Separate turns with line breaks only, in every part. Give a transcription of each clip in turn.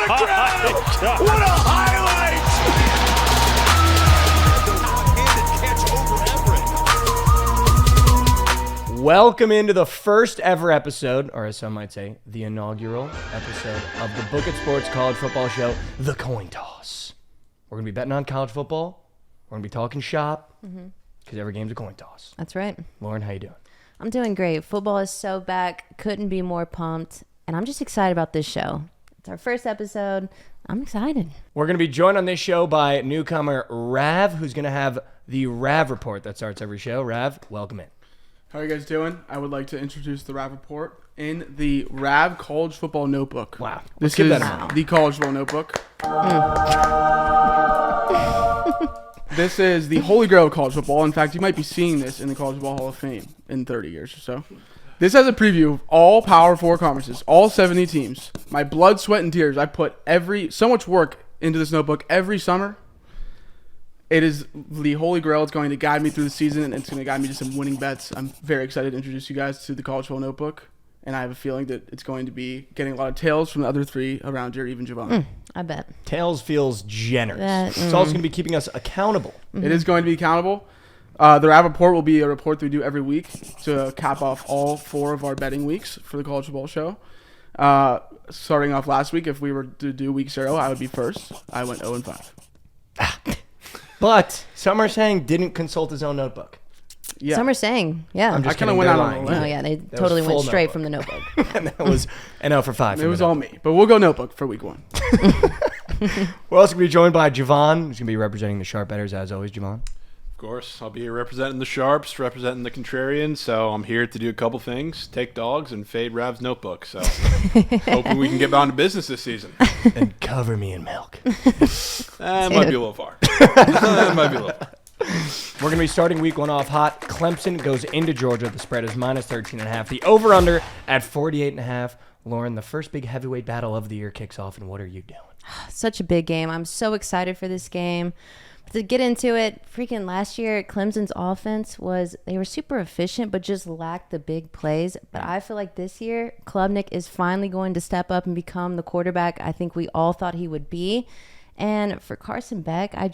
What a grab! What a highlight!
Welcome into the first ever episode, or as some might say, the inaugural episode of the Bookit Sports College Football Show, The Coin Toss. We're going to be betting on college football. We're going to be talking shop, because every game's a coin toss.
That's right.
Lauren, how you doing?
I'm doing great. Football is so back. Couldn't be more pumped. And I'm just excited about this show. It's our first episode. I'm excited.
We're going to be joined on this show by newcomer Rav, who's going to have the Rav Report that starts every show. Rav, welcome in.
How are you guys doing? I would like to introduce the Rav Report in the Rav College Football Notebook.
Wow.
This
give
is
that a moment.
the College Football Notebook. This is the holy grail of college football. In fact, you might be seeing this in the College Football Hall of Fame in 30 years or so. This has a preview of all Power 4 conferences, all 70 teams. My blood, sweat, and tears. I put so much work into this notebook every summer. It is the holy grail. It's going to guide me through the season, and it's going to guide me to some winning bets. I'm very excited to introduce you guys to the College Football Notebook, and I have a feeling that it's going to be getting a lot of tails from the other three around here, even Jovan.
I bet.
Tails feels generous. It's also going to be keeping us accountable.
It is going to be accountable. The Rav Report will be a report that we do every week to cap off all 4 of our betting weeks for the College Football Show. Starting off last week, if we were to do week 0, I would be first. I went 0-5.
But some are saying didn't consult his own notebook.
Yeah.
Some are saying, yeah.
I'm just
I kind of
kidding,
went
they're
out on
lying.
a limb.
Oh, yeah. They
That
totally
was
went
full
straight
notebook.
from the notebook.
And that was an 0 for 5.
It was all me, but we'll go notebook for week 1.
We're also going to be joined by Jovan, who's going to be representing the Sharp Betters as always. Jovan.
Of course, I'll be here representing the Sharps, representing the Contrarians, so I'm here to do a couple things, take dogs, and fade Rav's notebook, so hoping we can get down to business this season.
And cover me in milk.
It might be a little far. It might be a little far.
We're going to be starting week 1 off hot. Clemson goes into Georgia. The spread is minus 13.5. The over-under at 48.5. Lauren, the first big heavyweight battle of the year kicks off, and what are you doing?
Such a big game. I'm so excited for this game. To get into it, freaking last year, Clemson's offense they were super efficient, but just lacked the big plays. But I feel like this year, Klubnik is finally going to step up and become the quarterback I think we all thought he would be. And for Carson Beck, I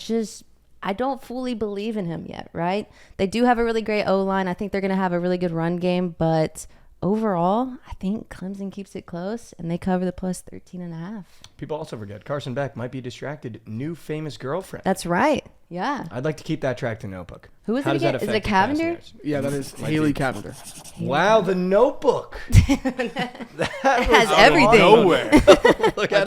don't fully believe in him yet, right? They do have a really great O-line. I think they're going to have a really good run game, but overall, I think Clemson keeps it close, and they cover the plus 13.5.
People also forget Carson Beck might be distracted. New famous girlfriend.
That's right. Yeah.
I'd like to keep that tracked in notebook.
Who is
How
it
does that
again? Is
affect
it
your passing
Cavender?
yards?
Yeah, that is Haley Cavender.
Wow, the notebook.
It has everything.
Nowhere.
Look
I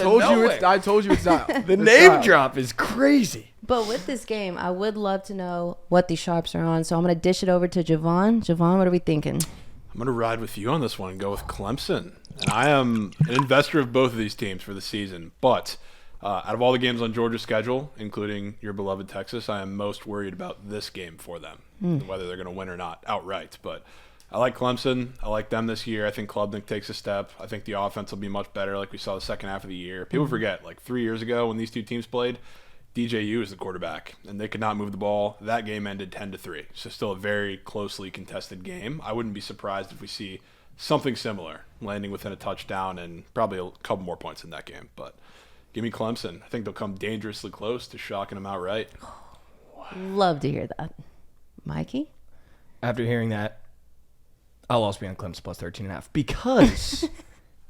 told you it's not.
The name drop is crazy.
But with this game, I would love to know what the Sharps are on. So I'm going to dish it over to Jovan. Jovan, what are we thinking?
I'm going to ride with you on this one and go with Clemson. And I am an investor of both of these teams for the season. But out of all the games on Georgia's schedule, including your beloved Texas, I am most worried about this game for them, whether they're going to win or not outright. But I like Clemson. I like them this year. I think Klubnik takes a step. I think the offense will be much better like we saw the second half of the year. People forget, like 3 years ago when these two teams played, DJU was the quarterback, and they could not move the ball. That game ended 10-3. So still a very closely contested game. I wouldn't be surprised if we see something similar, landing within a touchdown and probably a couple more points in that game. But give me Clemson. I think they'll come dangerously close to shocking them outright.
Love to hear that. Mikey?
After hearing that, I'll also be on Clemson plus 13.5 because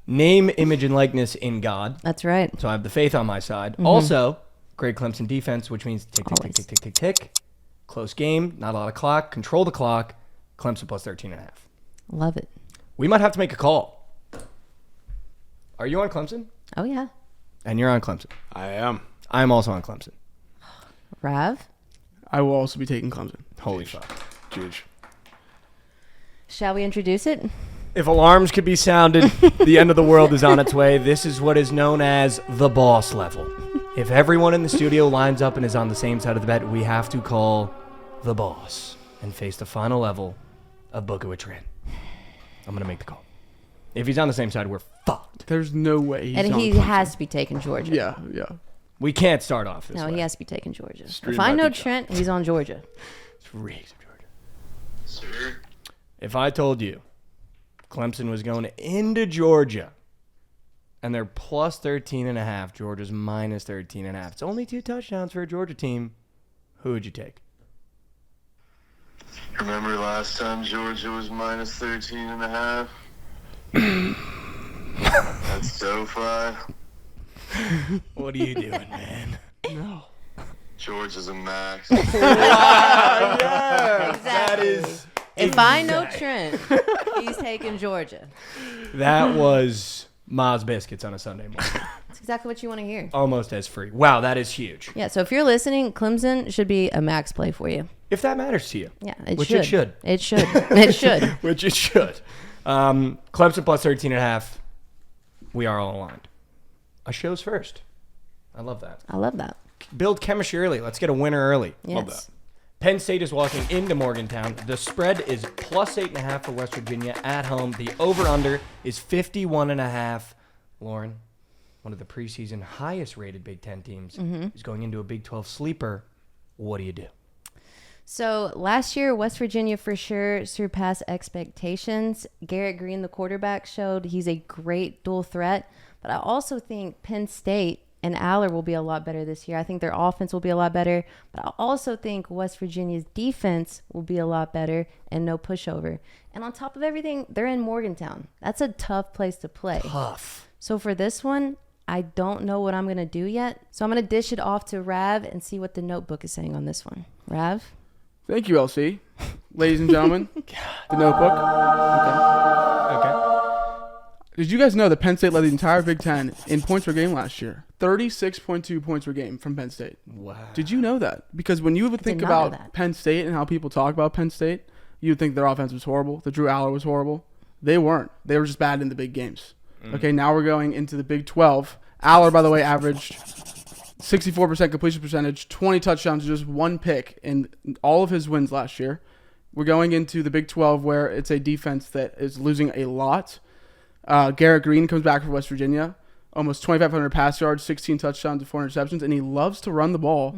name, image, and likeness in God.
That's right.
So I have the faith on my side. Also, great Clemson defense, which means tick, tick, tick,
Always.
tick, tick, tick, tick. Close game, not a lot of clock. Control the clock. Clemson plus 13.5.
Love it.
We might have to make a call. Are you on Clemson?
Oh, yeah.
And you're on Clemson.
I am.
I'm also on Clemson.
Rav?
I will also be taking Clemson.
Holy fuck.
Huge.
Shall we introduce it?
If alarms could be sounded, the end of the world is on its way. This is what is known as the boss level. If everyone in the studio lines up and is on the same side of the bet, we have to call the boss and face the final level of BookitwithTrent. I'm going to make the call. If he's on the same side, we're fucked.
The's no way he's
And
on
he
Clemson.
has to be taking Georgia.
Yeah.
We can't start off this
No,
way.
he has to be taking Georgia.
Stream
If I
might
know
be tough.
Trent, he's on Georgia.
It's rigged, Georgia. If I told you Clemson was going into Georgia and they're plus 13.5. Georgia's minus 13.5. It's only 2 touchdowns for a Georgia team. Who would you take?
Remember last time Georgia was minus 13.5? That's SoFi.
What are you doing, man?
No.
Georgia's a max.
That is.
If I know Trent, he's taking Georgia.
That was Ma's Biscuits on a Sunday morning.
That's exactly what you want to hear.
Almost as free. Wow, that is huge.
Yeah, so if you're listening, Clemson should be a max play for you.
If that matters to you.
Yeah,
Which it should.
It should. It should.
Which it should. Clemson plus 13.5. We are all aligned. A show's first. I love that.
I love that.
Build chemistry early. Let's get a winner early.
Yes.
Love that.
Penn State is walking into Morgantown. The spread is plus 8.5 for West Virginia at home. The over-under is 51.5. Lauren, one of the preseason highest-rated Big Ten teams, is going into a Big 12 sleeper. What do you do?
So last year, West Virginia for sure surpassed expectations. Garrett Green, the quarterback, showed he's a great dual threat. But I also think Penn State and Aller will be a lot better this year. I think their offense will be a lot better. But I also think West Virginia's defense will be a lot better and no pushover. And on top of everything, they're in Morgantown. That's a tough place to play.
Tough.
So for this one, I don't know what I'm going to do yet. So I'm going to dish it off to Rav and see what the notebook is saying on this one. Rav?
Thank you, LC. Ladies and gentlemen, the notebook.
Okay.
Did you guys know that Penn State led the entire Big Ten in points per game last year? 36.2 points per game from Penn State.
Wow.
Did you know that? Because when you would think
did not know
about
that.
Penn State and how people talk about Penn State, you would think their offense was horrible, that Drew Aller was horrible. They weren't. They were just bad in the big games. Okay, now we're going into the Big 12. Aller, by the way, averaged 64% completion percentage, 20 touchdowns, just 1 pick in all of his wins last year. We're going into the Big 12 where it's a defense that is losing a lot. Garrett Green comes back for West Virginia, almost 2,500 pass yards, 16 touchdowns, and 4 interceptions, and he loves to run the ball.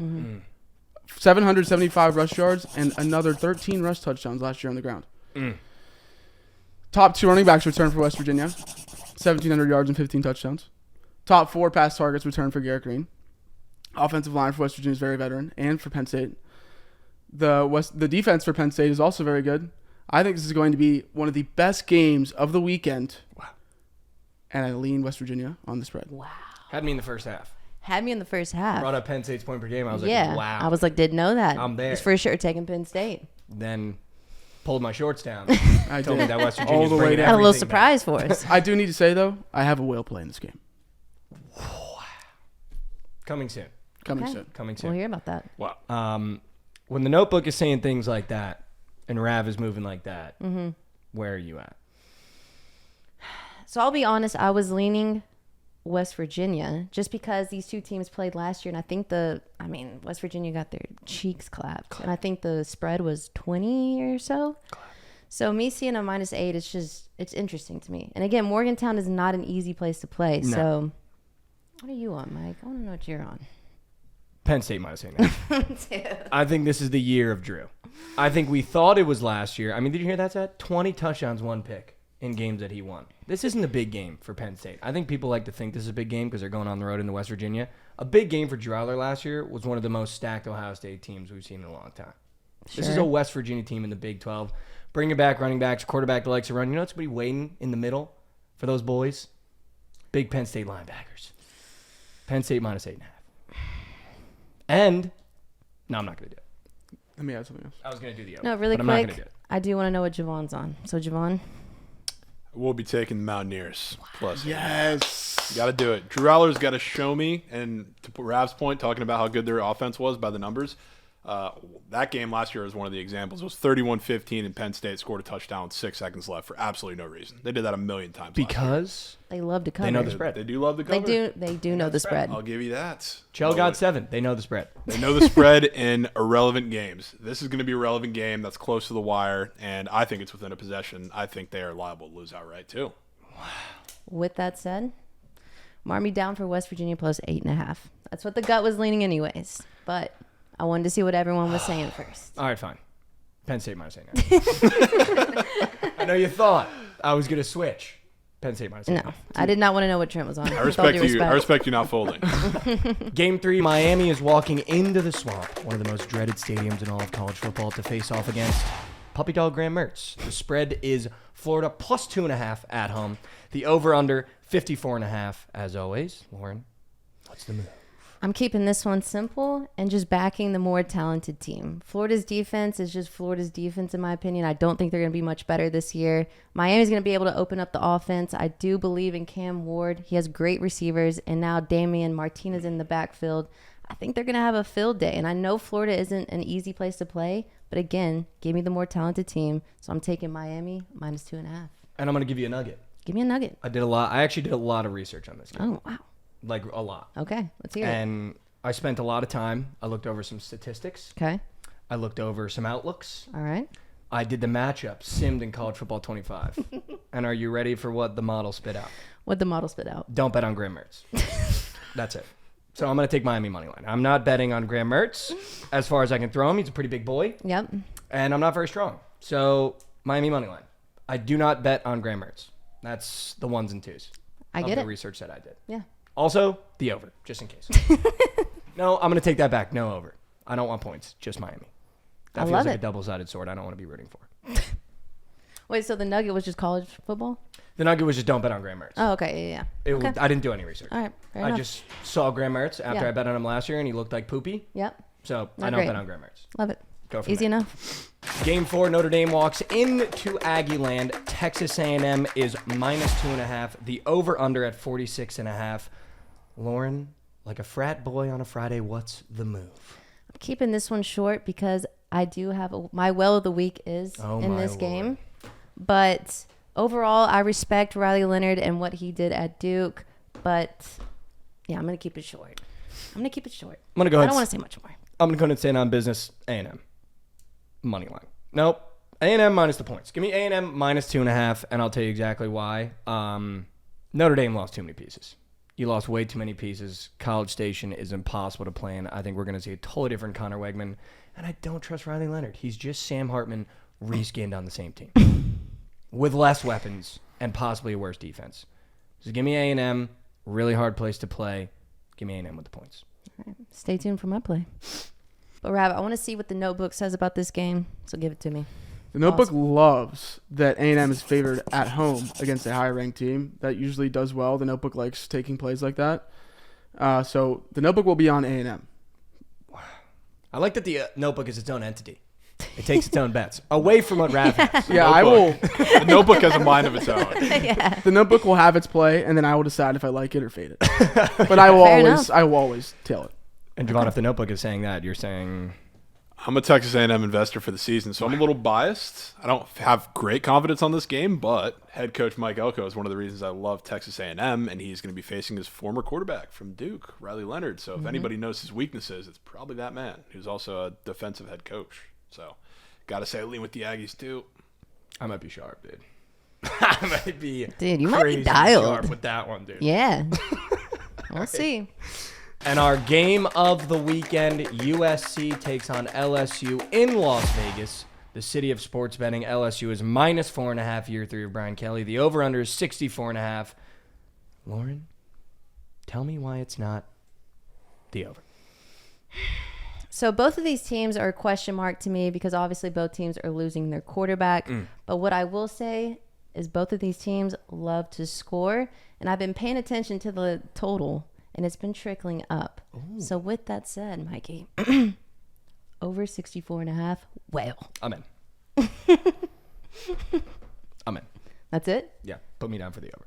775 rush yards and another 13 rush touchdowns last year on the ground. Top 2 running backs return for West Virginia, 1,700 yards and 15 touchdowns. Top 4 pass targets return for Garrett Green. Offensive line for West Virginia is very veteran, and for Penn State. The defense for Penn State is also very good. I think this is going to be one of the best games of the weekend.
Wow.
Mm-hmm.
And I lean West Virginia on the spread.
Wow.
Had me in the first half.
Had me in the first half.
Brought up Penn State's point per game. I was
yeah.
like, wow.
I was like, didn't know that.
I'm there.
It's for sure taking Penn State.
Then pulled my shorts down.
I
Told me
did.
that West
All
Virginia's
the way
bringing
down.
Had a little
everything back.
surprise for us.
I do need to say, though, I have a whale play in this game.
Coming soon.
Coming
Okay.
soon.
Coming
We'll
soon.
hear about that.
Wow.
When the notebook is saying things like that and Rav is moving like that, where are you at?
So I'll be honest, I was leaning West Virginia just because these two teams played last year, and I think West Virginia got their cheeks clapped, and I think the spread was 20 or so. So me seeing a -8, it's interesting to me. And again, Morgantown is not an easy place to play.
No.
So what are you on, Mike? I want to know what you're on.
Penn State -8. I think this is the year of Drew. I think we thought it was last year. I mean, did you hear that stat? 20 touchdowns, 1 pick in games that he won. This isn't a big game for Penn State. I think people like to think this is a big game because they're going on the road into West Virginia. A big game for Drew Aller last year was one of the most stacked Ohio State teams we've seen in a long time. This is a West Virginia team in the Big 12. Bringing back running backs, quarterback that likes to run. You know what's going to be waiting in the middle for those boys? Big Penn State linebackers. Penn State -8.5. And, no, I'm not going to do it.
Let me add something else.
I was going to do the other.
No, really
but I'm not
quick.
going to do it.
I do want to know what Javon's on. So Javon,
We'll be taking the Mountaineers. Plus.
Yes.
Got to do it. Drew Aller's got to show me, and to Rav's point, talking about how good their offense was by the numbers, that game last year was one of the examples. It was 31-15, and Penn State scored a touchdown with 6 seconds left for absolutely no reason. They did that a million times.
Because
they love to cover.
know the spread.
They do love the cover.
They do know the spread.
I'll give you that.
Chell got 7. They know the spread.
They know the spread in irrelevant games. This is going to be a relevant game that's close to the wire, and I think it's within a possession. I think they are liable to lose outright, too.
With that said, mark me down for West Virginia plus 8.5. That's what the gut was leaning anyways. But I wanted to see what everyone was saying first.
All right, fine. Penn State -8.5. I know you thought I was going to switch. Penn State minus.
No, I did not want to know what Trent was on.
I respect you. I respect you not folding.
Game 3, Miami is walking into the Swamp, one of the most dreaded stadiums in all of college football, to face off against Puppy Dog Graham Mertz. The spread is Florida plus 2.5 at home. The over/under 54.5 as always. Lauren, what's the move?
I'm keeping this one simple and just backing the more talented team. Florida's defense is just Florida's defense, in my opinion. I don't think they're going to be much better this year. Miami's going to be able to open up the offense. I do believe in Cam Ward. He has great receivers, and now Damian Martinez in the backfield. I think they're going to have a field day, and I know Florida isn't an easy place to play, but again, give me the more talented team, so I'm taking Miami minus 2.5.
And I'm going to give you a nugget.
Give me a nugget.
I actually did a lot of research on this game.
Oh, wow.
Like, a lot.
Okay, let's hear it.
And I spent a lot of time. I looked over some statistics.
Okay.
I looked over some outlooks.
All right.
I did the matchup simmed in College Football 25. And are you ready for what the model spit out?
What'd the model spit out?
Don't bet on Graham Mertz. That's it. So I'm going to take Miami money line. I'm not betting on Graham Mertz as far as I can throw him. He's a pretty big boy.
Yep.
And I'm not very strong. So Miami money line. I do not bet on Graham Mertz. That's the ones and twos.
I get
the
it.
research that I did.
Yeah.
Also, the over, just in case. No, I'm going to take that back. No over. I don't want points. Just Miami. That
I
feels
love
like
it.
a double-sided sword I don't want to be rooting for.
Wait, so the nugget was just college football?
The nugget was just don't bet on Graham Mertz.
Oh, okay. Yeah. Okay.
I didn't do any research.
All right. Fair
I
enough.
just saw Graham Mertz after
Yeah.
I bet on him last year, and he looked like poopy.
Yep.
So I
Not
don't
great.
bet on Graham Mertz.
Love it.
Go from
Easy
there.
enough.
Game 4, Notre Dame walks into Aggie land. Texas A&M is minus 2.5. The over/under at 46.5. Lauren, like a frat boy on a Friday, what's the move?
I'm keeping this one short because I do have my well of the week is
Oh,
in
my
this
Lord.
game. But overall, I respect Riley Leonard and what he did at Duke. But yeah, I'm going to keep it short. I'm going to keep it short.
I'm going to go ahead.
I don't want to say much more.
I'm going to go ahead and stand on business. A&M. Money line. Nope. A&M minus the points. Give me A&M minus 2.5, and I'll tell you exactly why. Notre Dame lost too many pieces. You lost way too many pieces. College Station is impossible to play in. I think we're going to see a totally different Connor Wegman, and I don't trust Riley Leonard. He's just Sam Hartman reskinned on the same team with less weapons and possibly a worse defense. So give me A&M. Really hard place to play. Give me A&M with the points.
All right. Stay tuned for my play. But, Rab, I want to see what the notebook says about this game, so give it to me.
The notebook
Awesome.
loves that A&M is favored at home against a higher-ranked team. That usually does well. The notebook likes taking plays like that. So the notebook will be on A&M.
I like that the notebook is its own entity. It takes its own bets away from what Rav has.
Yeah, I will.
The notebook has a mind of its own.
Yeah.
The notebook will have its play, and then I will decide if I like it or fade it. But I will always tail it.
And Jovan, if the notebook is saying that, you're saying
I'm a Texas A&M investor for the season, so I'm a little biased. I don't have great confidence on this game, but head coach Mike Elko is one of the reasons I love Texas A&M, and he's going to be facing his former quarterback from Duke, Riley Leonard. So if anybody knows his weaknesses, it's probably that man, who's also a defensive head coach. So got to say I lean with the Aggies too.
I might be sharp, dude. I might be
Dude, you might be
crazy
dialed.
sharp with that one, dude.
Yeah. We'll see.
And our game of the weekend, USC takes on LSU in Las Vegas. The city of sports betting. LSU is minus 4.5 year 3 of Brian Kelly. The over-under is 64.5. Lauren, tell me why it's not the over.
So both of these teams are a question mark to me because obviously both teams are losing their quarterback. But what I will say is both of these teams love to score. And I've been paying attention to the total, and it's been trickling up. Ooh. So with that said, Mikey, over 64.5, well.
I'm in. I'm in.
That's it?
Yeah, put me down for the over.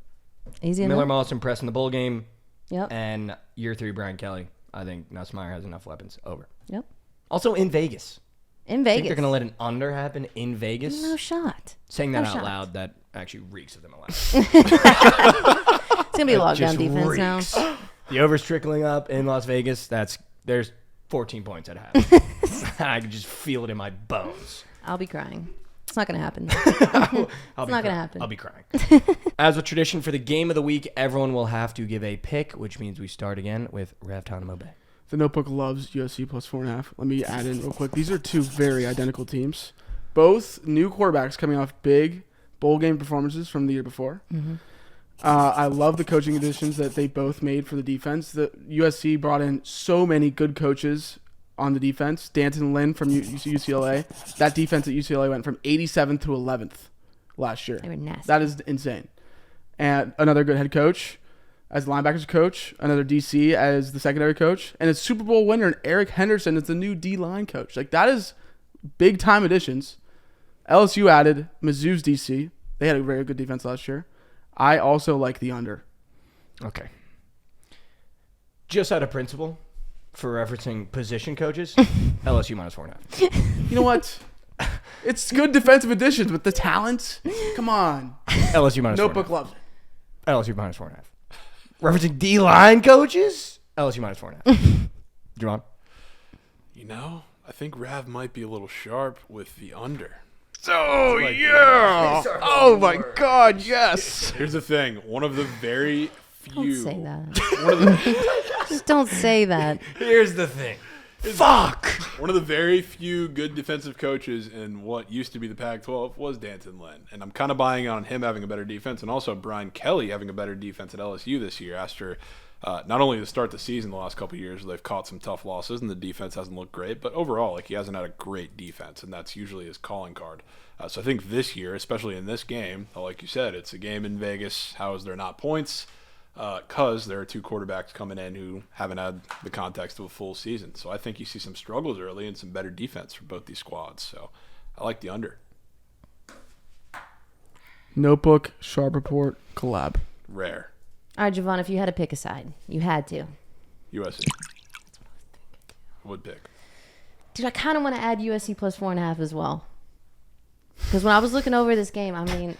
Easy
Miller
enough?
Moss impressed in the bowl game.
Yep.
And year 3 Brian Kelly. I think Nussmeier has enough weapons. Over.
Yep.
Also in Vegas.
In
I
Vegas.
think they're going to let an under happen in Vegas.
No shot.
Saying that
No
out
shot.
loud, that actually reeks of them allowed.
It's going to be a lockdown
Just
defense now.
reeks. The over's trickling up in Las Vegas. There's 14 points at half. I can just feel it in my bones.
I'll be crying. It's not going to happen.
It's
not gonna happen.
I'll be crying. As a tradition for the game of the week, everyone will have to give a pick, which means we start again with Rav Tanamo Bay.
The notebook loves USC plus 4.5. Let me add in real quick. These are two very identical teams. Both new quarterbacks coming off big bowl game performances from the year before. I love the coaching additions that they both made for the defense. The USC brought in so many good coaches on the defense. Danton Lynn from UCLA. That defense at UCLA went from 87th to 11th last year.
They were nasty.
That is insane. And another good head coach as linebackers coach, another DC as the secondary coach, and a Super Bowl winner, and Eric Henderson is the new D-line coach. Like, that is big-time additions. LSU added Mizzou's DC. They had a very good defense last year. I also like the under.
Okay. Just out of principle, for referencing position coaches, LSU minus 4.5.
You know what? It's good defensive additions, but the talent, come on.
LSU minus 4.5.
Notebook loves it.
LSU minus 4.5. Referencing D-line coaches, LSU minus 4.5. Javon?
You know, I think Rav might be a little sharp with the under.
Oh, yeah. Oh, my God, yes.
Here's the thing. One of the very few.
Don't say that. Just don't say that.
Here's the thing. Fuck.
One of the very few good defensive coaches in what used to be the Pac-12 was Danton Lynn. And I'm kind of buying on him having a better defense and also Brian Kelly having a better defense at LSU this year after not only to start the season the last couple of years, they've caught some tough losses and the defense hasn't looked great, but overall, like, he hasn't had a great defense, and that's usually his calling card. So I think this year, especially in this game, like you said, it's a game in Vegas. How is there not points? Because there are two quarterbacks coming in who haven't had the context of a full season. So I think you see some struggles early and some better defense for both these squads. So I like the under.
Notebook, Sharp Report, collab.
Rare.
All right, Javon, if you had to pick a side, you had to.
USC. I would pick.
Dude, I kind of want to add USC plus 4.5 as well. Because when I was looking over this game, I mean,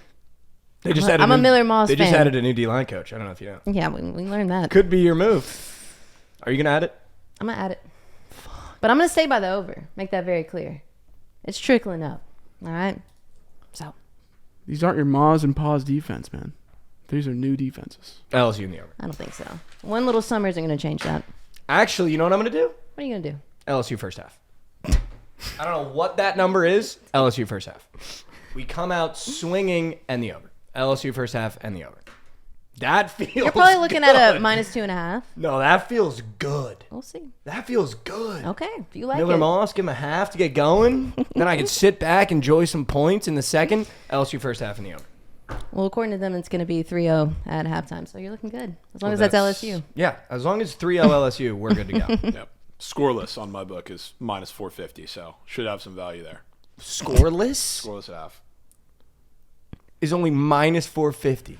I'm a Miller Moss fan.
They just added a new D-line coach. I don't know if you know.
Yeah, we learned that.
Could be your move. Are you going to add it?
I'm going to add it. But I'm going to stay by the over. Make that very clear. It's trickling up. All right? So.
These aren't your Ma's and Pa's defense, man. These are new defenses.
LSU in the over.
I don't think so. One little summer isn't going to change that.
Actually, you know what I'm going to do?
What are you going to do?
LSU first half. I don't know what that number is. LSU first half. We come out swinging and the over. LSU first half and the over. That feels
You're probably looking
good.
at a minus 2.5.
No, that feels good.
We'll see.
That feels good.
Okay, if you like
Miller
it.
Moss, give him a half to get going. Then I can sit back, enjoy some points in the second. LSU first half and the over.
Well, according to them, it's going to be 3-0 at halftime. So you're looking good. As long as that's LSU.
Yeah, as long as 3-0 LSU, we're good to go.
Yep. Scoreless on my book is minus 450, so should have some value there.
Scoreless?
Scoreless half.
Is only minus 450.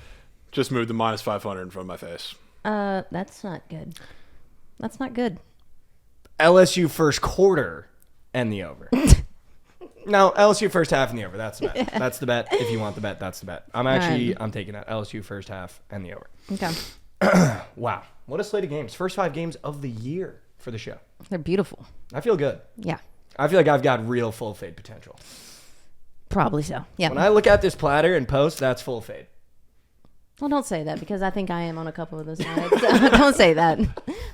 Just moved the minus 500 in front of my face.
That's not good. That's not good.
LSU first quarter and the over. No, LSU first half and the over. That's the bet. Yeah. That's the bet. If you want the bet, that's the bet. I'm taking that. LSU first half and the over.
Okay.
Wow. What a slate of games. First 5 games of the year for the show.
They're beautiful.
I feel good.
Yeah.
I feel like I've got real full fade potential.
Probably so. Yeah.
When I look at this platter and post, that's full fade.
Well, don't say that because I think I am on a couple of those sides. So don't say that.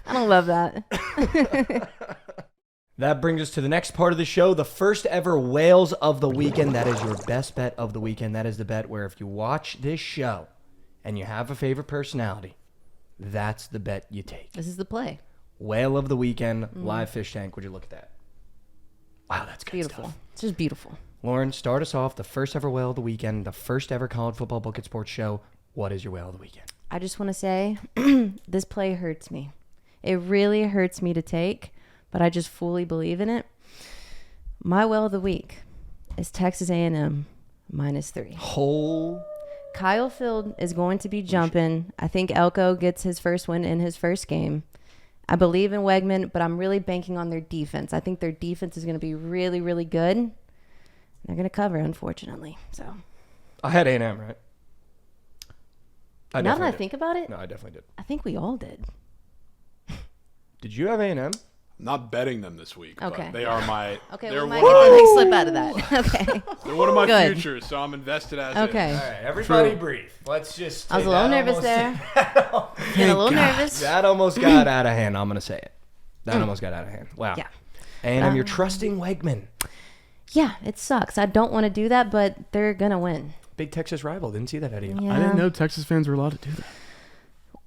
I don't love that.
That brings us to the next part of the show, the first ever Whales of the Weekend. That is your best bet of the weekend. That is the bet where if you watch this show and you have a favorite personality, that's the bet you take.
This is the play.
Whale of the Weekend, live fish tank. Would you look at that? Wow, that's good
Beautiful.
stuff.
It's just beautiful.
Lauren, start us off. The first ever Whale of the Weekend, the first ever college football Bookit Sports show. What is your Whale of the Weekend?
I just want to say this play hurts me. It really hurts me to take, but I just fully believe in it. My Whale of the Week is Texas A&M -3. Kyle Field is going to be jumping. I think Elko gets his first win in his first game. I believe in Wegman, but I'm really banking on their defense. I think their defense is going to be really, really good. They're going to cover, unfortunately. So
I had A&M, right?
now that I think about it,
No, I definitely did.
I think we all did.
Did you have A&M?
I'm not betting them this week.
Okay.
But they are my.
Okay,
they're
we might
one,
get the next slip out of that. Okay.
they're one of my
Good.
futures, so I'm invested as
Okay.
is.
All right, everybody breathe. Let's just.
I was a little nervous there. Getting a little nervous.
That almost got out of hand. I'm going to say it. That almost got out of hand. Wow.
Yeah.
A&M, you're trusting Wegman.
Yeah, it sucks. I don't want to do that, but they're going to win.
Big Texas rival. Didn't see that out of you.
Yeah.
I didn't know Texas fans were allowed to do that.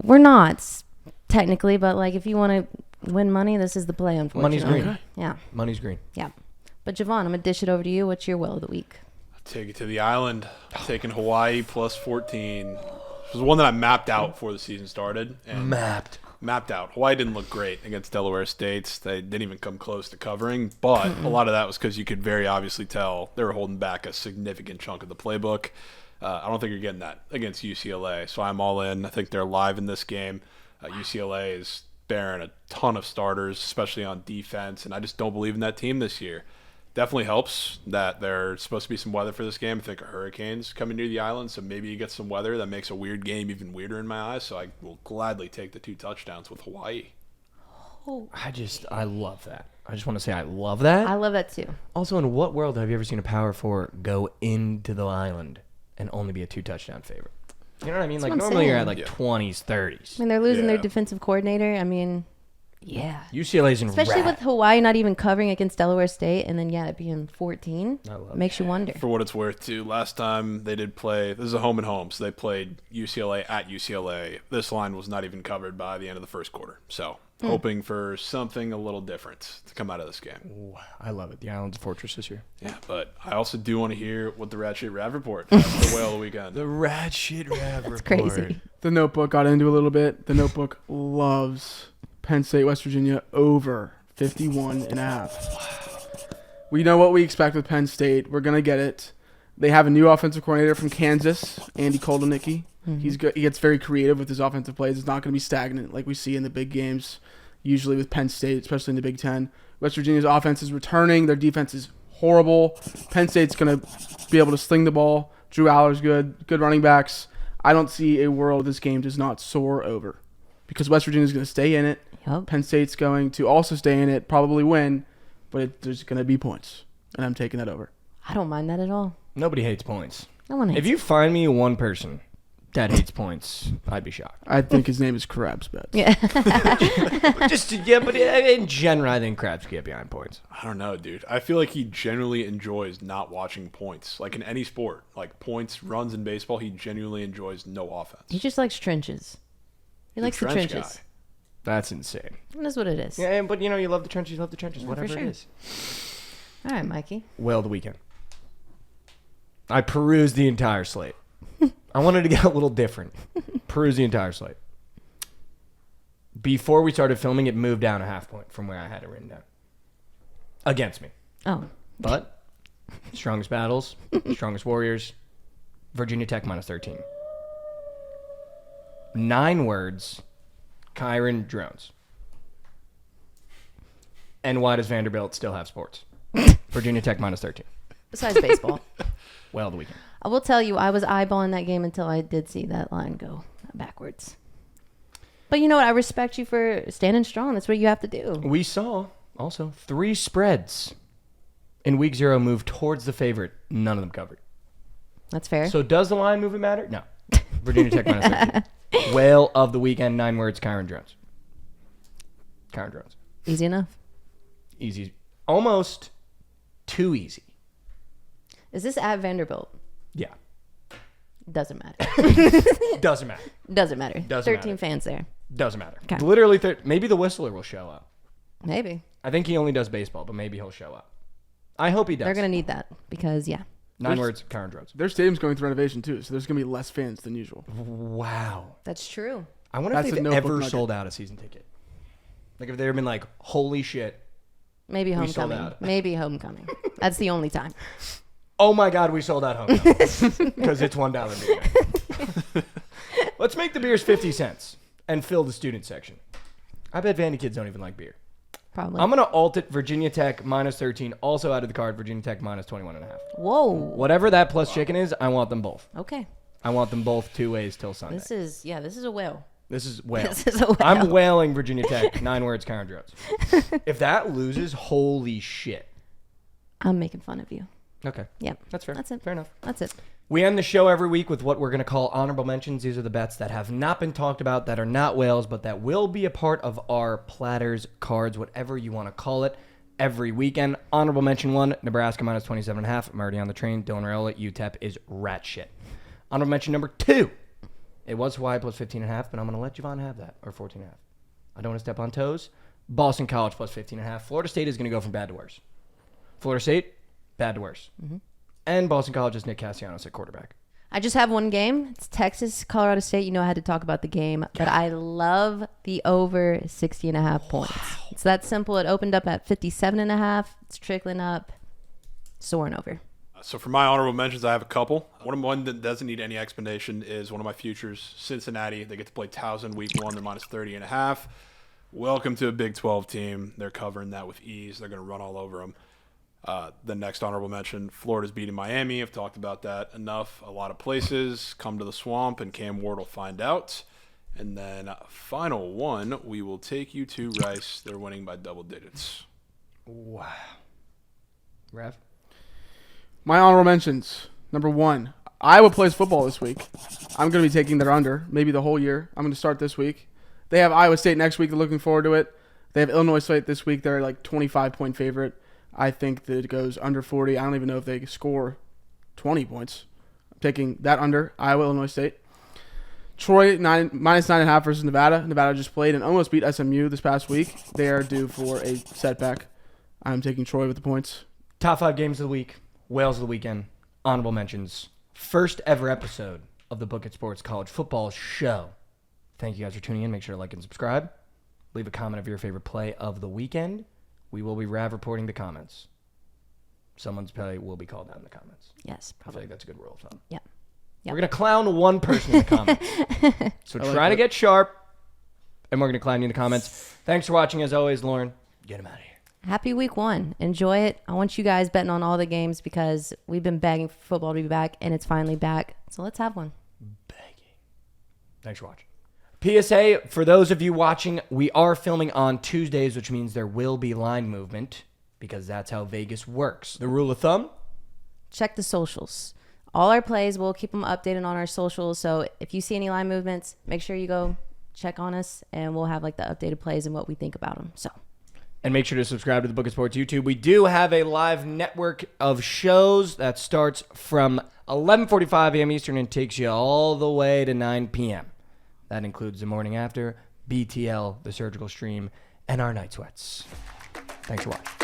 We're not, technically, but like if you want to win money, this is the play, unfortunately.
Money's green.
Okay.
Yeah.
Money's green.
Yeah. But Jovan, I'm going to dish it over to you. What's your will of the week?
Take it to the island. Taking Hawaii plus 14. This was one that I mapped out before the season started. And mapped out. Hawaii didn't look great against Delaware State. They didn't even come close to covering. But a lot of that was because you could very obviously tell they were holding back a significant chunk of the playbook. I don't think you're getting that against UCLA. So I'm all in. I think they're live in this game. UCLA is bearing a ton of starters, especially on defense. And I just don't believe in that team this year. Definitely helps that there's supposed to be some weather for this game. I think a hurricane's coming near the island, so maybe you get some weather that makes a weird game even weirder in my eyes. So I will gladly take the 2 touchdowns with Hawaii.
I love that. I just want to say I love that.
I love that too.
Also, in what world have you ever seen a Power 4 go into the island and only be a 2 touchdown favorite? You know what I mean?
That's
Like
what I'm
normally you're
saying.
at like 20s, 30s.
I mean, they're losing their
Yeah.
defensive coordinator. I mean, yeah.
UCLA's in
Especially
rat.
with Hawaii not even covering against Delaware State, and then, it being 14.
I love
Makes you wonder.
For what it's worth, too, last time they did play, this is a home and home, so they played UCLA at UCLA. This line was not even covered by the end of the first quarter. So hoping for something a little different to come out of this game.
Ooh, I love it. The island's a fortress this year.
Yeah, but I also do want to hear what the Rat Shit Rav report. That's the whale of the weekend.
The rat shit Rav
That's crazy.
The Notebook got into a little bit. The Notebook loves Penn State, West Virginia over 51.5. We know what we expect with Penn State. We're going to get it. They have a new offensive coordinator from Kansas, Andy Koldenicki. He gets very creative with his offensive plays. It's not going to be stagnant like we see in the big games, usually with Penn State, especially in the Big Ten. West Virginia's offense is returning. Their defense is horrible. Penn State's going to be able to sling the ball. Drew Aller's good running backs. I don't see a world this game does not soar over because West Virginia's going to stay in it.
Yep.
Penn State's going to also stay in it, probably win, but there's going to be points, and I'm taking that over.
I don't mind that at all.
Nobody hates points.
No one hates
If you find me one person that hates points, I'd be shocked.
I think his name is Krabs Bets.
Yeah.
But in general, I think Krabs get behind points.
I don't know, dude. I feel like he generally enjoys not watching points. Like in any sport, like points, runs in baseball, he genuinely enjoys no offense.
He just likes trenches. He likes the
trench
trenches.
guy.
That's insane.
That's what it is.
Yeah, but you love the trenches,
for
whatever
sure.
it is.
All right, Mikey.
Well, the weekend. I perused the entire slate. I wanted to get a little different. Peruse the entire slate. Before we started filming, it moved down a half point from where I had it written down. Against me.
Oh.
But strongest battles, strongest warriors, Virginia Tech minus 13. 9 words, Kyron Drones. And why does Vanderbilt still have sports? Virginia Tech minus 13.
Besides baseball.
Well, the weekend.
I will tell you, I was eyeballing that game until I did see that line go backwards. But you know what? I respect you for standing strong. That's what you have to do.
We saw also 3 spreads in week 0 move towards the favorite. None of them covered.
That's fair.
So does the line movement matter? No. Virginia Tech minus 13. Whale of the weekend, 9 words, Kyron Drones. Kyron Drones.
Easy enough.
Easy. Almost too easy.
Is this at Vanderbilt?
Yeah.
Doesn't matter.
Doesn't matter.
Doesn't matter.
Doesn't
13
matter.
fans there.
Doesn't matter.
Okay.
Literally, maybe the Whistler will show up.
Maybe.
I think he only does baseball, but maybe he'll show up. I hope he does.
They're going to need that because,
9 words, Kyron Drones.
Their stadium's going through renovation, too, so there's going to be less fans than usual.
Wow.
That's true.
I wonder
That's
if
a
they've
notebook
ever
nugget.
sold out a season ticket. Like if they've been like, holy shit.
Maybe
We sold
homecoming.
out.
Maybe homecoming. That's the only time.
Oh my God, we sold out homecoming. Because it's $1 beer. Let's make the beers 50 cents and fill the student section. I bet Vandy kids don't even like beer.
Probably.
I'm going to alt it Virginia Tech minus 13. Also out of the card, Virginia Tech minus 21.5.
Whoa.
Whatever that plus chicken is, I want them both.
Okay.
I want them both 2 ways till Sunday.
This is a whale.
This is whale.
This is a whale.
I'm whaling Virginia Tech. 9 words, Kyron Drones. If that loses, holy shit.
I'm making fun of you.
Okay.
Yep.
That's fair.
That's it.
Fair enough.
That's it.
We end the show every week with what we're going to call honorable mentions. These are the bets that have not been talked about, that are not whales, but that will be a part of our platters, cards, whatever you want to call it, every weekend. Honorable mention 1, Nebraska minus 27.5. I'm already on the train. Dylan Raiola, UTEP is rat shit. Honorable mention number 2. It was Hawaii plus 15.5, but I'm going to let Jovan have that, or 14.5. I don't want to step on toes. Boston College plus 15.5. Florida State is going to go from bad to worse. Florida State, bad to worse. Mm-hmm. And Boston College's Nick Castellanos at quarterback.
I just have one game. It's Texas, Colorado State. You know I had to talk about the game, but I love the over 60.5 points. Wow. It's that simple. It opened up at 57.5. It's trickling up, soaring over.
So for my honorable mentions, I have a couple. One that doesn't need any explanation is one of my futures, Cincinnati. They get to play Towson week 1. They're minus 30.5. Welcome to a Big 12 team. They're covering that with ease. They're going to run all over them. The next honorable mention, Florida's beating Miami. I've talked about that enough. A lot of places. Come to the Swamp, and Cam Ward will find out. And then final one, we will take you to Rice. They're winning by double digits.
Wow. Rev?
My honorable mentions. Number 1, Iowa plays football this week. I'm going to be taking their under, maybe the whole year. I'm going to start this week. They have Iowa State next week. They're looking forward to it. They have Illinois State this week. They're like 25-point favorite. I think that it goes under 40. I don't even know if they score 20 points. I'm taking that under, Iowa, Illinois State. Troy, minus 9.5 versus Nevada. Nevada just played and almost beat SMU this past week. They are due for a setback. I'm taking Troy with the points.
Top 5 games of the week. Whales of the weekend. Honorable mentions. First ever episode of the Bookit Sports College Football Show. Thank you guys for tuning in. Make sure to like and subscribe. Leave a comment of your favorite play of the weekend. We will be reporting the comments. Someone's play will be called out in the comments.
Yes,
I
probably.
feel like that's a good rule of thumb.
Yeah.
We're going to clown one person in the comments. So try to get sharp, and we're going to clown you in the comments. Thanks for watching, as always, Lauren. Get him out of here.
Happy week 1. Enjoy it. I want you guys betting on all the games because we've been begging for football to be back, and it's finally back. So let's have one.
Begging. Thanks for watching. PSA, for those of you watching, we are filming on Tuesdays, which means there will be line movement because that's how Vegas works. The rule of thumb?
Check the socials. All our plays, we'll keep them updated on our socials. So if you see any line movements, make sure you go check on us, and we'll have like the updated plays and what we think about them. So.
And make sure to subscribe to the Bookit Sports YouTube. We do have a live network of shows that starts from 11:45 a.m. Eastern and takes you all the way to 9 p.m. That includes the morning after, BTL, the surgical stream, and our night sweats. Thanks for watching.